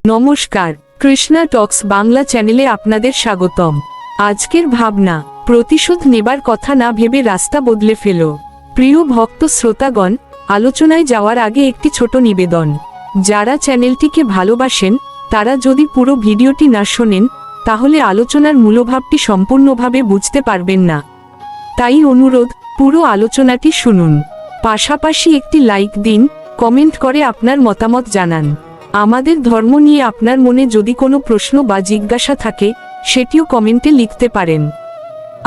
নমস্কার, কৃষ্ণা টক্স বাংলা চ্যানেলে আপনাদের স্বাগতম। আজকের ভাবনা, প্রতিশোধ নেবার কথা না ভেবে রাস্তা বদলে ফেলো। প্রিয় ভক্ত শ্রোতাগণ, আলোচনায় যাওয়ার আগে একটি ছোট নিবেদন। যারা চ্যানেলটিকে ভালোবাসেন তারা যদি পুরো ভিডিওটি না শোনেন তাহলে আলোচনার মূলভাবটি সম্পূর্ণভাবে বুঝতে পারবেন না। তাই অনুরোধ, পুরো আলোচনাটি শুনুন, পাশাপাশি একটি লাইক দিন, কমেন্ট করে আপনার মতামত জানান। আমাদের ধর্ম নিয়ে আপনার মনে যদি কোনো প্রশ্ন বা জিজ্ঞাসা থাকে সেটিও কমেন্টে লিখতে পারেন।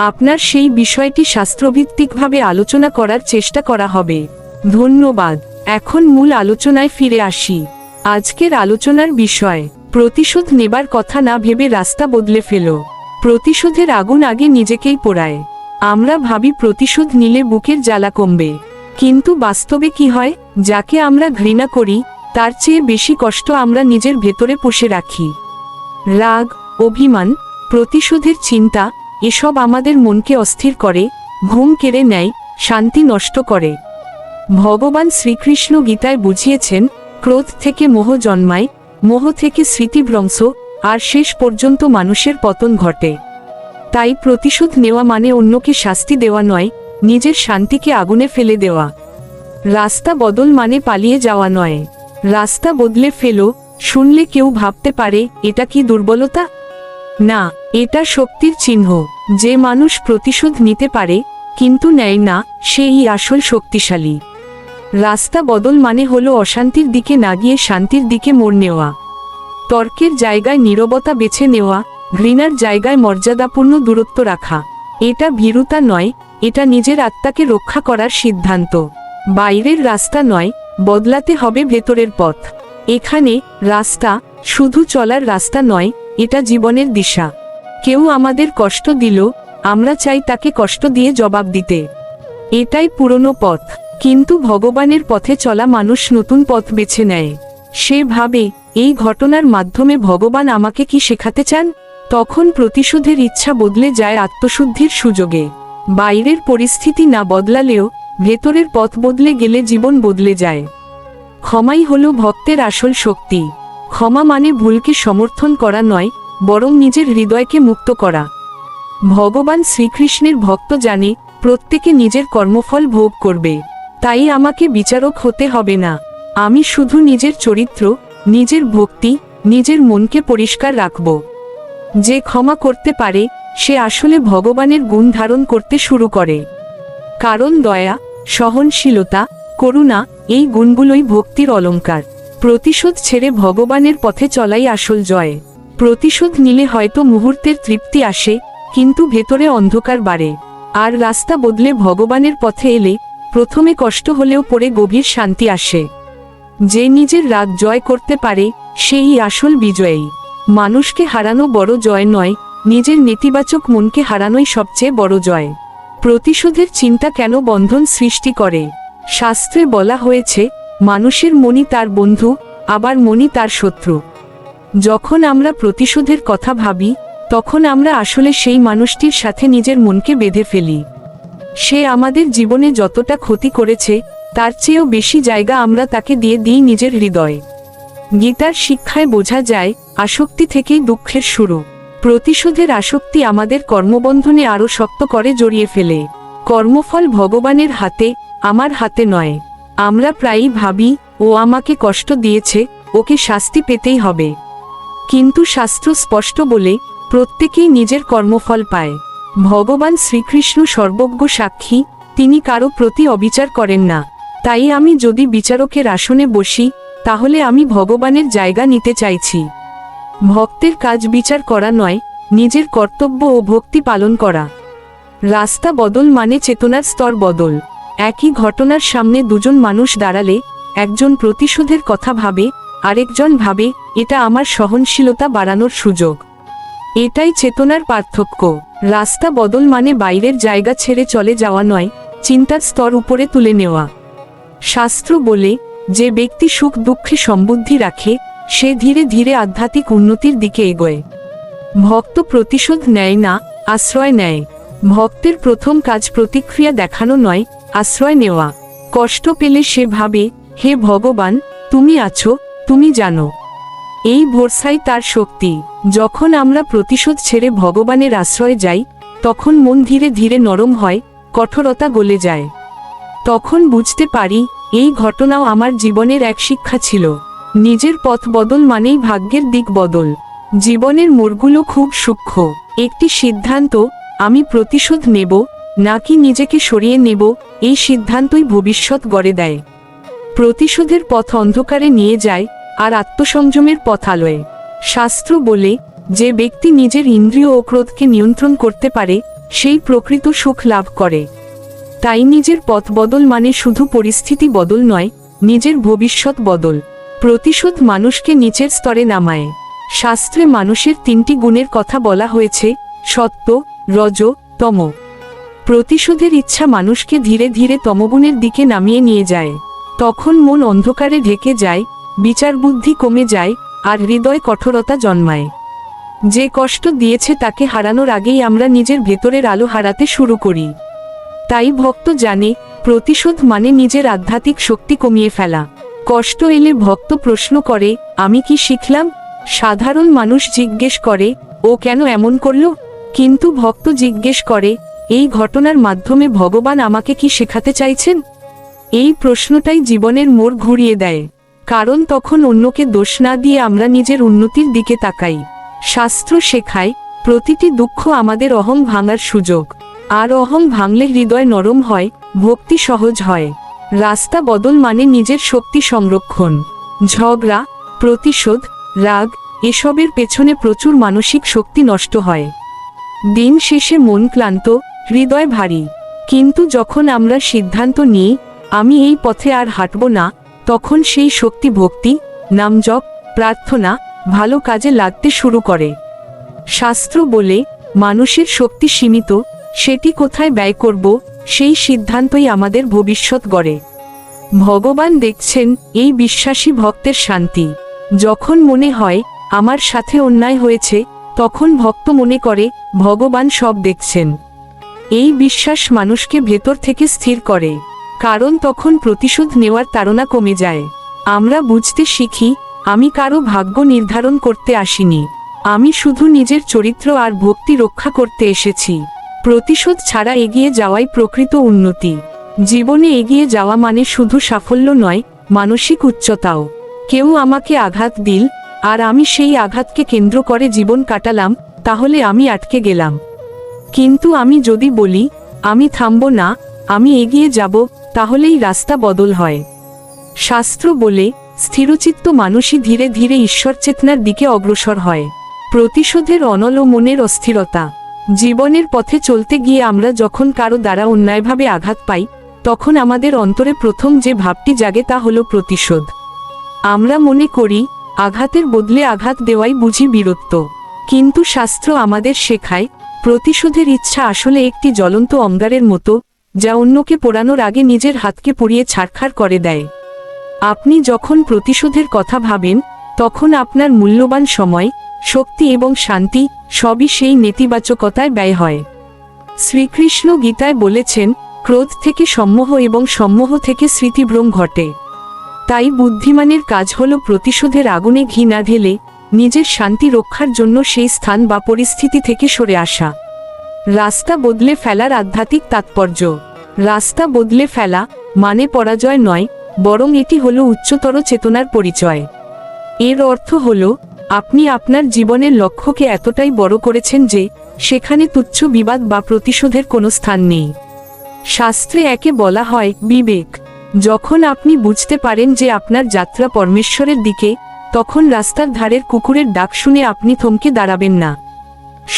আপনার সেই বিষয়টি শাস্ত্রভিত্তিকভাবে আলোচনা করার চেষ্টা করা হবে। ধন্যবাদ। এখন মূল আলোচনায় ফিরে আসি। আজকের আলোচনার বিষয়, প্রতিশোধ নেবার কথা না ভেবে রাস্তা বদলে ফেলো। প্রতিশোধের আগুন আগে নিজেকেই পোড়ায়। আমরা ভাবি প্রতিশোধ নিলে বুকের জ্বালা কমবে, কিন্তু বাস্তবে কি হয়? যাকে আমরা ঘৃণা করি তার চেয়ে বেশি কষ্ট আমরা নিজের ভেতরে পুষে রাখি। রাগ, অভিমান, প্রতিশোধের চিন্তা, এসব আমাদের মনকে অস্থির করে, ঘুম কেড়ে নেয়, শান্তি নষ্ট করে। ভগবান শ্রীকৃষ্ণ গীতায় বুঝিয়েছেন, ক্রোধ থেকে মোহ জন্মায়, মোহ থেকে স্মৃতিভ্রংশ, আর শেষ পর্যন্ত মানুষের পতন ঘটে। তাই প্রতিশোধ নেওয়া মানে অন্যকে শাস্তি দেওয়া নয়, নিজের শান্তিকে আগুনে ফেলে দেওয়া। রাস্তা বদল মানে পালিয়ে যাওয়া নয়, রাস্তা বদলে ফেলো। শুনলে কেউ ভাবতে পারে এটা কি দুর্বলতা? না, এটা শক্তির চিহ্ন। যে মানুষ প্রতিশোধ নিতে পারে কিন্তু নেয় না, সেই আসল শক্তিশালী। রাস্তা বদল মানে হলো অশান্তির দিকে না গিয়ে শান্তির দিকে মোড় নেওয়া। তর্কের জায়গায় নীরবতা বেছে নেওয়া, ঘৃণার জায়গায় মর্যাদাপূর্ণ দূরত্ব রাখা। এটা ভীরুতা নয়, এটা নিজের আত্মাকে রক্ষা করার সিদ্ধান্ত। বাইরের রাস্তা নয়, বদলাতে হবে ভেতরের পথ। এখানে রাস্তা শুধু চলার রাস্তা নয়, এটা জীবনের দিশা। কেউ আমাদের কষ্ট দিল, আমরা চাই তাকে কষ্ট দিয়ে জবাব দিতে। এটাই পুরনো পথ। কিন্তু ভগবানের পথে চলা মানুষ নতুন পথ বেছে নেয়। সে ভাবে, এই ঘটনার মাধ্যমে ভগবান আমাকে কি শেখাতে চান? তখন প্রতিশোধের ইচ্ছা বদলে যায় আত্মশুদ্ধির সুযোগে। বাইরের পরিস্থিতি না বদলালেও ভেতরের পথ বদলে গেলে জীবন বদলে যায়। ক্ষমাই হলো ভক্তের আসল শক্তি। ক্ষমা মানে ভুলকে সমর্থন করা নয়, বরং নিজের হৃদয়কে মুক্ত করা। ভগবান শ্রীকৃষ্ণের ভক্ত জানে, প্রত্যেকে নিজের কর্মফল ভোগ করবে। তাই আমাকে বিচারক হতে হবে না। আমি শুধু নিজের চরিত্র, নিজের ভক্তি, নিজের মনকে পরিষ্কার রাখব। যে ক্ষমা করতে পারে সে আসলে ভগবানের গুণ ধারণ করতে শুরু করে। কারণ দয়া, সহনশীলতা, করুণা, এই গুণগুলোই ভক্তির অলংকার। প্রতিশোধ ছেড়ে ভগবানের পথে চলাই আসল জয়। প্রতিশোধ নিলে হয়তো মুহূর্তের তৃপ্তি আসে, কিন্তু ভেতরে অন্ধকার বাড়ে। আর রাস্তা বদলে ভগবানের পথে এলে প্রথমে কষ্ট হলেও পরে গভীর শান্তি আসে। যে নিজের রাগ জয় করতে পারে সেই আসল বিজয়ী। মানুষকে হারানো বড় জয় নয়, নিজের নেতিবাচক মনকে হারানোই সবচেয়ে বড় জয়। প্রতিশোধের চিন্তা কেন বন্ধন সৃষ্টি করে? শাস্ত্রে বলা হয়েছে, মানুষের মনই তার বন্ধু, আবার মনই তার শত্রু। যখন আমরা প্রতিশোধের কথা ভাবি তখন আমরা আসলে সেই মানুষটির সাথে নিজের মনকে বেঁধে ফেলি। সে আমাদের জীবনে যতটা ক্ষতি করেছে তার চেয়েও বেশি জায়গা আমরা তাকে দিয়ে দিই নিজের হৃদয়ে। গীতার শিক্ষায় বোঝা যায়, আসক্তি থেকেই দুঃখের শুরু। প্রতিশোধের আসক্তি আমাদের কর্মবন্ধনে আরও শক্ত করে জড়িয়ে ফেলে। কর্মফল ভগবানের হাতে, আমার হাতে নয়। আমরা প্রায়ই ভাবি, ও আমাকে কষ্ট দিয়েছে, ওকে শাস্তি পেতেই হবে। কিন্তু শাস্ত্র স্পষ্ট বলে, প্রত্যেকেই নিজের কর্মফল পায়। ভগবান শ্রীকৃষ্ণ সর্বজ্ঞ সাক্ষী, তিনি কারো প্রতি অবিচার করেন না। তাই আমি যদি বিচারকের আসনে বসি তাহলে আমি ভগবানের জায়গা নিতে চাইছি। ভক্তের কাজ বিচার করা নয়, নিজের কর্তব্য ও ভক্তি পালন করা। রাস্তা বদল মানে চেতনার স্তর বদল। একই ঘটনার সামনে দুজন মানুষ দাঁড়ালে একজন প্রতিশোধের কথা ভাবে, আরেকজন ভাবে এটা আমার সহনশীলতা বাড়ানোর সুযোগ। এটাই চেতনার পার্থক্য। রাস্তা বদল মানে বাইরের জায়গা ছেড়ে চলে যাওয়া নয়, চিন্তার স্তর উপরে তুলে নেওয়া। শাস্ত্র বলে, যে ব্যক্তি সুখ দুঃখে সমবুদ্ধি রাখে সে ধীরে ধীরে আধ্যাত্মিক উন্নতির দিকে এগোয়। ভক্ত প্রতিশোধ নেয় না, আশ্রয় নেয়। ভক্তের প্রথম কাজ প্রতিক্রিয়া দেখানো নয়, আশ্রয় নেওয়া। কষ্ট পেলে সে ভাবে, হে ভগবান, তুমি আছো, তুমি জানো। এই ভরসাই তার শক্তি। যখন আমরা প্রতিশোধ ছেড়ে ভগবানের আশ্রয়ে যাই, তখন মন ধীরে ধীরে নরম হয়, কঠোরতা গলে যায়। তখন বুঝতে পারি, এই ঘটনাও আমার জীবনের এক শিক্ষা ছিল। নিজের পথ বদল মানেই ভাগ্যের দিক বদল। জীবনের মোড়গুলো খুব সূক্ষ্ম। একটি সিদ্ধান্ত, আমি প্রতিশোধ নেব নাকি নিজেকে সরিয়ে নেব, এই সিদ্ধান্তই ভবিষ্যৎ গড়ে দেয়। প্রতিশোধের পথ অন্ধকারে নিয়ে যায়, আর আত্মসংযমের পথ আলোয়। শাস্ত্র বলে, যে ব্যক্তি নিজের ইন্দ্রিয় ও ক্রোধকে নিয়ন্ত্রণ করতে পারে, সেই প্রকৃত সুখ লাভ করে। তাই নিজের পথ বদল মানে শুধু পরিস্থিতি বদল নয়, নিজের ভবিষ্যৎ বদল। প্রতিশোধ মানুষকে নিচের স্তরে নামায়। শাস্ত্রে মানুষের তিনটি গুণের কথা বলা হয়েছে: সত্য, রজ, তম। প্রতিশোধের ইচ্ছা মানুষকে ধীরে ধীরে তমগুণের দিকে নামিয়ে নিয়ে যায়। তখন মন অন্ধকারে ঢেকে যায়, বিচার বুদ্ধি কমে যায়, আর হৃদয় কঠোরতা জন্মায়। যে কষ্ট দিয়েছে তাকে হারানোর আগেই আমরা নিজের ভেতরের আলো হারাতে শুরু করি। তাই ভক্ত জানে, প্রতিশোধ মানে নিজের আধ্যাত্মিক শক্তি কমিয়ে ফেলা। কষ্ট এলে ভক্ত প্রশ্ন করে, আমি কি শিখলাম? সাধারণ মানুষ জিজ্ঞেস করে, ও কেন এমন করল? কিন্তু ভক্ত জিজ্ঞেস করে, এই ঘটনার মাধ্যমে ভগবান আমাকে কি শেখাতে চাইছেন? এই প্রশ্নটাই জীবনের মোড় ঘুরিয়ে দেয়। কারণ তখন অন্যকে দোষ না দিয়ে আমরা নিজের উন্নতির দিকে তাকাই। শাস্ত্র শেখায়, প্রতিটি দুঃখ আমাদের অহং ভাঙার সুযোগ। আর অহং ভাঙলে হৃদয় নরম হয়, ভক্তি সহজ হয়। রাস্তা বদল মানে নিজের শক্তি সংরক্ষণ। ঝগড়া, প্রতিশোধ, রাগ, এসবের পেছনে প্রচুর মানসিক শক্তি নষ্ট হয়। দিন শেষে মন ক্লান্ত, হৃদয় ভারী। কিন্তু যখন আমরা সিদ্ধান্ত নিই, আমি এই পথে আর হাঁটব না, তখন সেই শক্তি ভক্তি, নামজপ, প্রার্থনা, ভালো কাজে লাগতে শুরু করে। শাস্ত্র বলে, মানুষের শক্তি সীমিত, সেটি কোথায় ব্যয় করব, সেই সিদ্ধান্তই আমাদের ভবিষ্যৎ গড়ে। ভগবান দেখছেন এই বিশ্বাসী ভক্তের শান্তি। যখন মনে হয় আমার সাথে অন্যায় হয়েছে, তখন ভক্ত মনে করে ভগবান সব দেখছেন। এই বিশ্বাস মানুষকে ভেতর থেকে স্থির করে। কারণ তখন প্রতিশোধ নেওয়ার তাড়না কমে যায়। আমরা বুঝতে শিখি, আমি কারো ভাগ্য নির্ধারণ করতে আসিনি, আমি শুধু নিজের চরিত্র আর ভক্তি রক্ষা করতে এসেছি। প্রতিশোধ ছাড়া এগিয়ে যাওয়াই প্রকৃত উন্নতি। জীবনে এগিয়ে যাওয়া মানে শুধু সাফল্য নয়, মানসিক উচ্চতাও। কেউ আমাকে আঘাত দিল, আর আমি সেই আঘাতকে কেন্দ্র করে জীবন কাটালাম, তাহলে আমি আটকে গেলাম। কিন্তু আমি যদি বলি, আমি থামব না, আমি এগিয়ে যাব, তাহলেই রাস্তা বদল হয়। শাস্ত্র বলে, স্থিরচিত্ত মানুষই ধীরে ধীরে ঈশ্বর চেতনার দিকে অগ্রসর হয়। প্রতিশোধের অনল ও মনের অস্থিরতা। জীবনের পথে চলতে গিয়ে আমরা যখন কারো দ্বারা অন্যায়ভাবে আঘাত পাই, তখন আমাদের অন্তরে প্রথম যে ভাবটি জাগে তা হলো প্রতিশোধ। আমরা মনে করি, আঘাতের বদলে আঘাত দেওয়াই বুঝি বীরত্ব। কিন্তু শাস্ত্র আমাদের শেখায়, প্রতিশোধের ইচ্ছা আসলে একটি জ্বলন্ত অঙ্গারের মতো, যা অন্যকে পোড়ানোর আগে নিজের হাতকে পুড়িয়ে ছারখার করে দেয়। আপনি যখন প্রতিশোধের কথা ভাবেন, তখন আপনার মূল্যবান সময়, শক্তি এবং শান্তি সবই সেই নেতিবাচকতায় ব্যয় হয়। শ্রীকৃষ্ণ গীতায় বলেছেন, ক্রোধ থেকে সম্মোহ এবং সম্মোহ থেকে স্মৃতিভ্রম ঘটে। তাই বুদ্ধিমানের কাজ হল প্রতিশোধের আগুনে ঘি না ঢেলে নিজের শান্তি রক্ষার জন্য সেই স্থান বা পরিস্থিতি থেকে সরে আসা। রাস্তা বদলে ফেলার আধ্যাত্মিক তাৎপর্য। রাস্তা বদলে ফেলা মানে পরাজয় নয়, বরং এটি হলো উচ্চতর চেতনার পরিচয়। এর অর্থ হলো, আপনি আপনার জীবনের লক্ষ্যকে এতটাই বড় করেছেন যে সেখানে তুচ্ছ বিবাদ বা প্রতিশোধের কোনো স্থান নেই। শাস্ত্রে একে বলা হয় বিবেক। যখন আপনি বুঝতে পারেন যে আপনার যাত্রা পরমেশ্বরের দিকে, তখন রাস্তার ধারের কুকুরের ডাক শুনে আপনি থমকে দাঁড়াবেন না।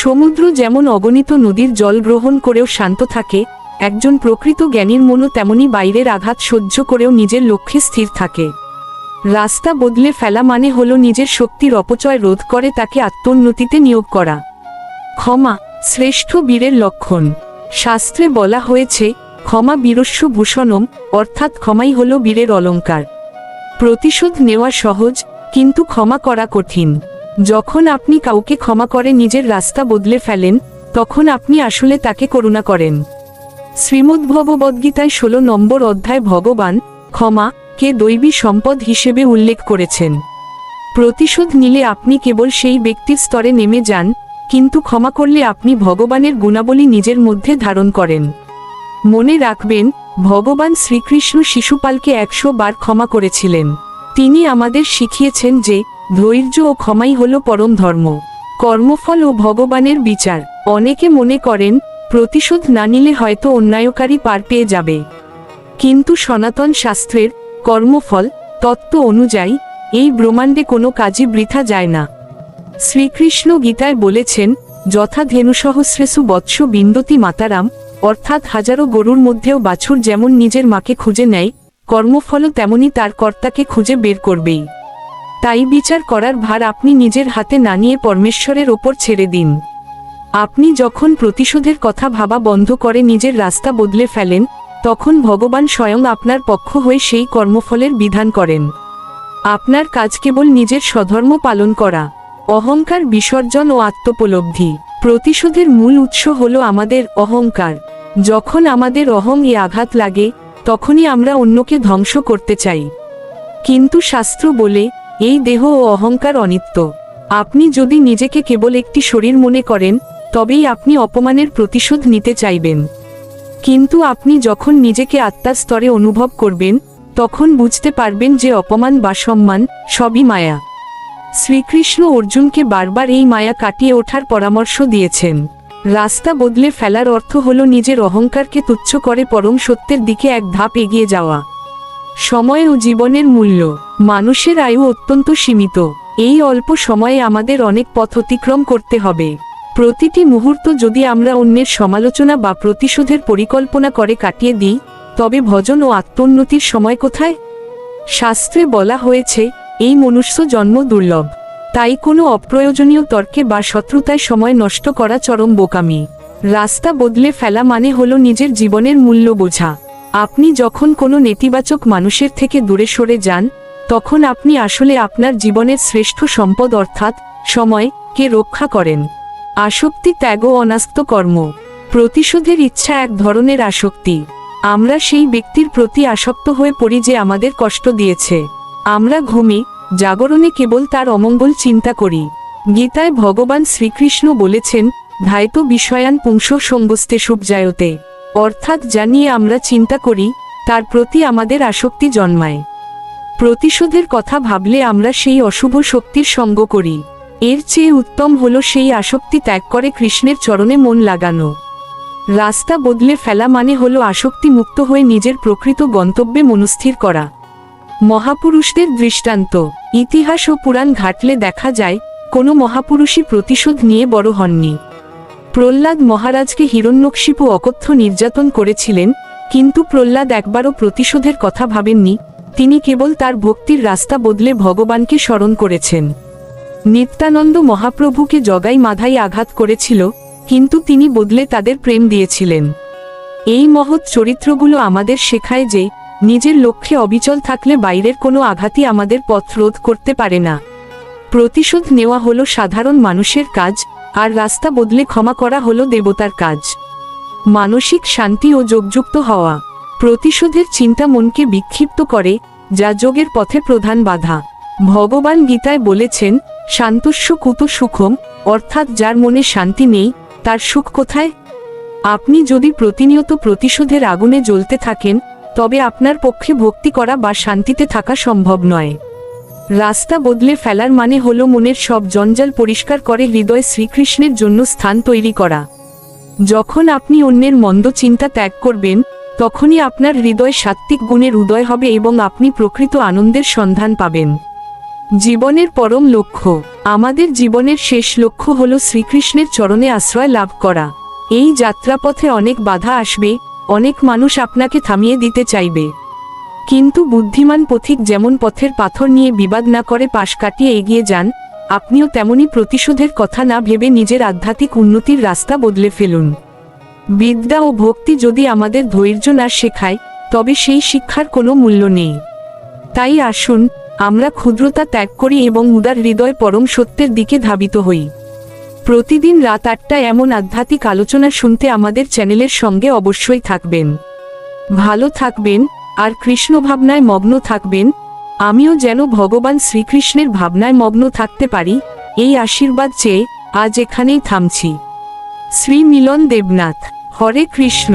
সমুদ্র যেমন অগণিত নদীর জল গ্রহণ করেও শান্ত থাকে, একজন প্রকৃত জ্ঞানীর মনও তেমনি বাইরের আঘাত সহ্য করেও নিজের লক্ষ্যে স্থির থাকে। রাস্তা বদলে ফেলা মানে হলো নিজের শক্তির অপচয় রোধ করে তাকে আত্মোন্নতিতে নিয়োগ করা। ক্ষমা শ্রেষ্ঠ বীরের লক্ষণ। শাস্ত্রে বলা হয়েছে, ক্ষমা বীরস্য ভূষণম, অর্থাৎ ক্ষমাই হলো বীরের অলঙ্কার। প্রতিশোধ নেওয়া সহজ, কিন্তু ক্ষমা করা কঠিন। যখন আপনি কাউকে ক্ষমা করে নিজের রাস্তা বদলে ফেলেন, তখন আপনি আসলে তাকে করুণা করেন। শ্রীমদ্ভগবদ্গীতায় 16 নম্বর অধ্যায় ভগবান ক্ষমা কে দৈবী সম্পদ হিসেবে উল্লেখ করেছেন। প্রতিশোধ নিলে আপনি কেবল সেই ব্যক্তির স্তরে নেমে যান, কিন্তু ক্ষমা করলে আপনি ভগবানের গুণাবলী নিজের মধ্যে ধারণ করেন। মনে রাখবেন, ভগবান শ্রীকৃষ্ণ শিশুপালকে 100 বার ক্ষমা করেছিলেন। তিনি আমাদের শিখিয়েছেন যে ধৈর্য ও ক্ষমাই হল পরম ধর্ম। কর্মফল ও ভগবানের বিচার। অনেকে মনে করেন প্রতিশোধ না নিলে হয়তো অন্যায়কারী পার পেয়ে যাবে, কিন্তু সনাতন শাস্ত্রের কর্মফল তত্ত্ব অনুযায়ী এই ব্রহ্মাণ্ডে কোনো কাজই বৃথা যায় না। শ্রীকৃষ্ণ গীতায় বলেছেন, যথা ধেনুসহস্রেষু বৎস বিন্দতি মাতারাম, অর্থাৎ হাজারো গরুর মধ্যেও বাছুর যেমন নিজের মাকে খুঁজে নেয়, কর্মফলও তেমনি তার কর্তাকে খুঁজে বের করবেই। তাই বিচার করার ভার আপনি নিজের হাতে না নিয়ে পরমেশ্বরের ওপর ছেড়ে দিন। আপনি যখন প্রতিশোধের কথা ভাবা বন্ধ করে নিজের রাস্তা বদলে ফেলেন, তখন ভগবান স্বয়ং আপনার পক্ষ হয়ে সেই কর্মফলের বিধান করেন। আপনার কাজ কেবল নিজের স্বধর্ম পালন করা, অহংকার বিসর্জন ও আত্মোপলব্ধি। প্রতিশোধের মূল উৎস হল আমাদের অহংকার। যখন আমাদের অহং-এ আঘাত লাগে, তখনই আমরা অন্যকে ধ্বংস করতে চাই। কিন্তু শাস্ত্র বলে, এই দেহ ও অহংকার অনিত্য। আপনি যদি নিজেকে কেবল একটি শরীর মনে করেন, তবেই আপনি অপমানের প্রতিশোধ নিতে চাইবেন। কিন্তু আপনি যখন নিজেকে আত্মার স্তরে অনুভব করবেন, তখন বুঝতে পারবেন যে অপমান বা সম্মান সবই মায়া। শ্রীকৃষ্ণ অর্জুনকে বারবার এই মায়া কাটিয়ে ওঠার পরামর্শ দিয়েছেন। রাস্তা বদলে ফেলার অর্থ হল নিজের অহংকারকে তুচ্ছ করে পরম সত্যের দিকে এক ধাপ এগিয়ে যাওয়া। সময় ও জীবনের মূল্য। মানুষের আয়ু অত্যন্ত সীমিত। এই অল্প সময়ে আমাদের অনেক পথ অতিক্রম করতে হবে। প্রতিটি মুহূর্ত যদি আমরা অন্যের সমালোচনা বা প্রতিশোধের পরিকল্পনা করে কাটিয়ে দিই, তবে ভজন ও আত্মোন্নতির সময় কোথায়? শাস্ত্রে বলা হয়েছে, এই মনুষ্য জন্ম দুর্লভ। তাই কোনো অপ্রয়োজনীয় তর্কে বা শত্রুতায় সময় নষ্ট করা চরম বোকামি। রাস্তা বদলে ফেলা মানে হলো নিজের জীবনের মূল্য বোঝা। আপনি যখন কোনো নেতিবাচক মানুষের থেকে দূরে সরে যান, তখন আপনি আসলে আপনার জীবনের শ্রেষ্ঠ সম্পদ অর্থাৎ সময়কে রক্ষা করেন। আসক্তি ত্যাগ ও অনাস্ত কর্ম। প্রতিশোধের ইচ্ছা এক ধরনের আসক্তি। আমরা সেই ব্যক্তির প্রতি আসক্ত হয়ে পড়ি যে আমাদের কষ্ট দিয়েছে। আমরা ঘুমে জাগরণে কেবল তার অমঙ্গল চিন্তা করি। গীতায় ভগবান শ্রীকৃষ্ণ বলেছেন, ধায়ত বিষয়ান পুংস সম্বস্তে শুভজায়তে, অর্থাৎ যা নিয়ে আমরা চিন্তা করি তার প্রতি আমাদের আসক্তি জন্মায়। প্রতিশোধের কথা ভাবলে আমরা সেই অশুভ শক্তির সঙ্গ করি। এর চেয়ে উত্তম হল সেই আসক্তি ত্যাগ করে কৃষ্ণের চরণে মন লাগানো। রাস্তা বদলে ফেলা মানে হল আসক্তি মুক্ত হয়ে নিজের প্রকৃত গন্তব্যে মনস্থির করা। মহাপুরুষদের দৃষ্টান্ত। ইতিহাস ও পুরাণ ঘাটলে দেখা যায়, কোনো মহাপুরুষই প্রতিশোধ নিয়ে বড় হননি। প্রহ্লাদ মহারাজকে হিরণ্যকশিপু অকথ্য নির্যাতন করেছিলেন, কিন্তু প্রহ্লাদ একবারও প্রতিশোধের কথা ভাবেননি। তিনি কেবল তার ভক্তির রাস্তা বদলে ভগবানকে স্মরণ করেছেন। নিত্যানন্দ মহাপ্রভুকে জগাই মাধাই আঘাত করেছিল, কিন্তু তিনি বদলে তাদের প্রেম দিয়েছিলেন। এই মহৎ চরিত্রগুলো আমাদের শেখায় যে নিজের লক্ষ্যে অবিচল থাকলে বাইরের কোনো আঘাতই আমাদের পথ রোধ করতে পারে না। প্রতিশোধ নেওয়া হলো সাধারণ মানুষের কাজ, আর রাস্তা বদলে ক্ষমা করা হলো দেবতার কাজ। মানসিক শান্তি ও যোগযুক্ত হওয়া। প্রতিশোধের চিন্তা মনকে বিক্ষিপ্ত করে, যা যোগের পথে প্রধান বাধা। ভগবান গীতায় বলেছেন, শান্তস্য কুত সুখম, অর্থাৎ যার মনে শান্তি নেই তার সুখ কোথায়? আপনি যদি প্রতিনিয়ত প্রতিশোধের আগুনে জ্বলতে থাকেন, তবে আপনার পক্ষে ভক্তি করা বা শান্তিতে থাকা সম্ভব নয়। রাস্তা বদলে ফেলার মানে হলো মনের সব জঞ্জাল পরিষ্কার করে হৃদয়ে শ্রীকৃষ্ণের জন্য স্থান তৈরি করা। যখন আপনি অন্যের মন্দ চিন্তা ত্যাগ করবেন, তখনই আপনার হৃদয়ে সাত্ত্বিক গুণের উদয় হবে এবং আপনি প্রকৃত আনন্দের সন্ধান পাবেন। জীবনের পরম লক্ষ্য। আমাদের জীবনের শেষ লক্ষ্য হল শ্রীকৃষ্ণের চরণে আশ্রয় লাভ করা। এই যাত্রাপথে অনেক বাধা আসবে, অনেক মানুষ আপনাকে থামিয়ে দিতে চাইবে, কিন্তু বুদ্ধিমান পথিক যেমন পথের পাথর নিয়ে বিবাদ না করে পাশ কাটিয়ে এগিয়ে যান, আপনিও তেমনি প্রতিশোধের কথা না ভেবে নিজের আধ্যাত্মিক উন্নতির রাস্তা বদলে ফেলুন। বিদ্যা ও ভক্তি যদি আমাদের ধৈর্য না শেখায়, তবে সেই শিক্ষার কোনো মূল্য নেই। তাই আসুন আমরা ক্ষুদ্রতা ত্যাগ করি এবং উদার হৃদয় পরম সত্যের দিকে ধাবিত হই। প্রতিদিন রাত 8টায় এমন আধ্যাত্মিক আলোচনা শুনতে আমাদের চ্যানেলের সঙ্গে অবশ্যই থাকবেন। ভালো থাকবেন আর কৃষ্ণ ভাবনায় মগ্ন থাকবেন। আমিও যেন ভগবান শ্রীকৃষ্ণের ভাবনায় মগ্ন থাকতে পারি, এই আশীর্বাদ চেয়ে আজ এখানেই থামছি। শ্রী মিলন দেবনাথ। হরে কৃষ্ণ।